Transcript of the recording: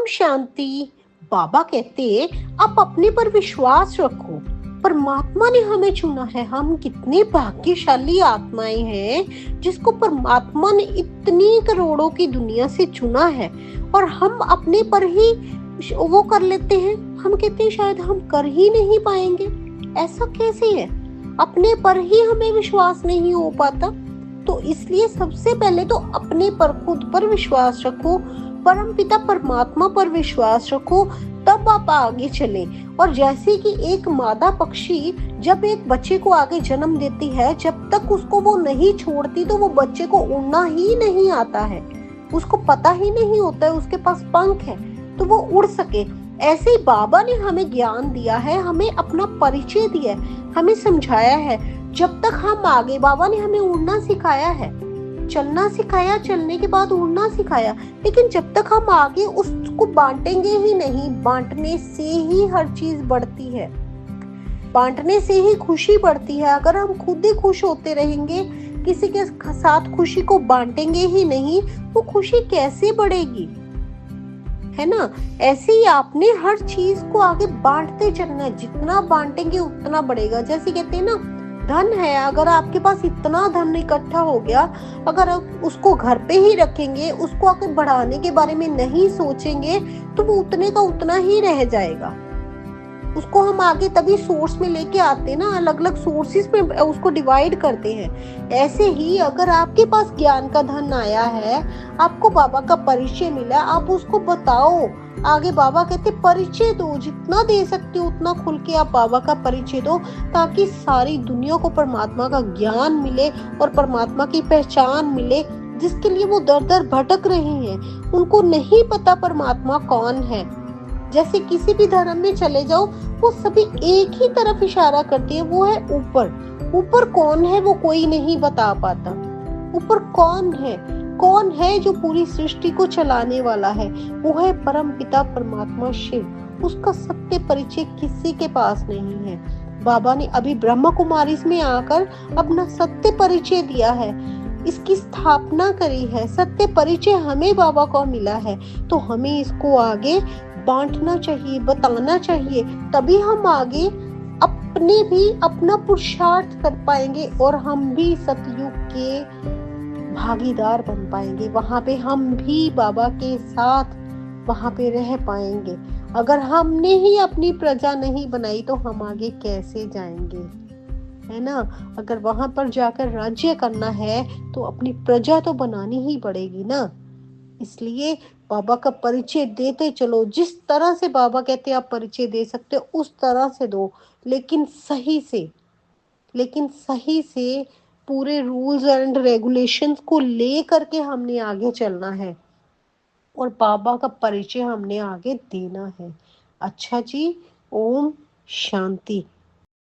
शांति। बाबा कहते आप अपने पर विश्वास रखो। परमात्मा ने हमें चुना है। हम कितने भाग्यशाली आत्माएं हैं जिसको परमात्मा ने इतनी करोड़ों की दुनिया से चुना है, और हम अपने पर ही वो कर लेते हैं। हम कहते हैं शायद हम कर ही नहीं पाएंगे। ऐसा कैसे है? अपने पर ही हमें विश्वास नहीं हो पाता। तो इसलिए सबसे पहले तो अपने पर, खुद पर विश्वास रखो, परम पिता परमात्मा पर विश्वास रखो, तब आप आगे चले। और जैसे कि एक मादा पक्षी जब एक बच्चे को आगे जन्म देती है, जब तक उसको वो नहीं छोड़ती तो वो बच्चे को उड़ना ही नहीं आता है। उसको पता ही नहीं होता है उसके पास पंख है तो वो उड़ सके। ऐसे ही बाबा ने हमें ज्ञान दिया है, हमें अपना परिचय दिया है, हमें समझाया है। जब तक हम आगे, बाबा ने हमें उड़ना सिखाया है, चलना सिखाया, चलने के बाद उड़ना सिखाया, लेकिन जब तक हम आगे उसको बांटेंगे ही नहीं। बांटने से ही हर चीज बढ़ती है, बांटने से ही खुशी बढ़ती है। अगर हम खुद ही खुश होते रहेंगे, किसी के साथ खुशी को बांटेंगे ही नहीं, तो खुशी कैसे बढ़ेगी, है ना? ऐसे ही आपने हर चीज को आगे बांटते चलना है। जितना बांटेंगे उतना बढ़ेगा। जैसे कहते हैं ना, धन है, अगर आपके पास इतना धन इकट्ठा हो गया, अगर आप उसको घर पे ही रखेंगे, उसको आगे बढ़ाने के बारे में नहीं सोचेंगे, तो वो उतने का उतना ही रह जाएगा। उसको हम आगे तभी सोर्स में लेके आते हैं ना, अलग अलग सोर्सेस में उसको डिवाइड करते हैं। ऐसे ही अगर आपके पास ज्ञान का धन आया है, आपको बाबा का परिचय मिला, आप उसको बताओ आगे। बाबा कहते परिचय दो, जितना दे सकते हो उतना खुल के आप बाबा का परिचय दो, ताकि सारी दुनिया को परमात्मा का ज्ञान मिले और परमात्मा की पहचान मिले, जिसके लिए वो दर दर भटक रहे हैं। उनको नहीं पता परमात्मा कौन है। जैसे किसी भी धर्म में चले जाओ, वो सभी एक ही तरफ इशारा करती है, वो है ऊपर। ऊपर कौन है वो कोई नहीं बता पाता। ऊपर कौन है? कौन है जो पूरी सृष्टि को चलाने वाला है? वो है परम पिता परमात्मा शिव। उसका सत्य परिचय किसी के पास नहीं है। बाबा ने अभी ब्रह्मा कुमारी में आकर अपना सत्य परिचय दिया है, इसकी स्थापना करी है। सत्य परिचय हमें बाबा को मिला है, तो हमें इसको आगे बांटना चाहिए, बताना चाहिए, तभी हम आगे अपने भी अपना पुरुषार्थ कर पाएंगे और हम भी सतयुग के भागीदार बन पाएंगे। वहां पे हम भी बाबा के साथ वहां पे रह पाएंगे। अगर हमने ही अपनी प्रजा नहीं बनाई तो हम आगे कैसे जाएंगे, है ना? अगर वहां पर जाकर राज्य करना है तो अपनी प्रजा तो बनानी ही पड़ेगी ना। इसलिए बाबा का परिचय देते चलो। जिस तरह से बाबा कहते हैं आप परिचय दे सकते हो उस तरह से दो, लेकिन सही से, पूरे रूल्स एंड रेगुलेशंस को ले करके हमने आगे चलना है और बाबा का परिचय हमने आगे देना है। अच्छा जी, ओम शांति।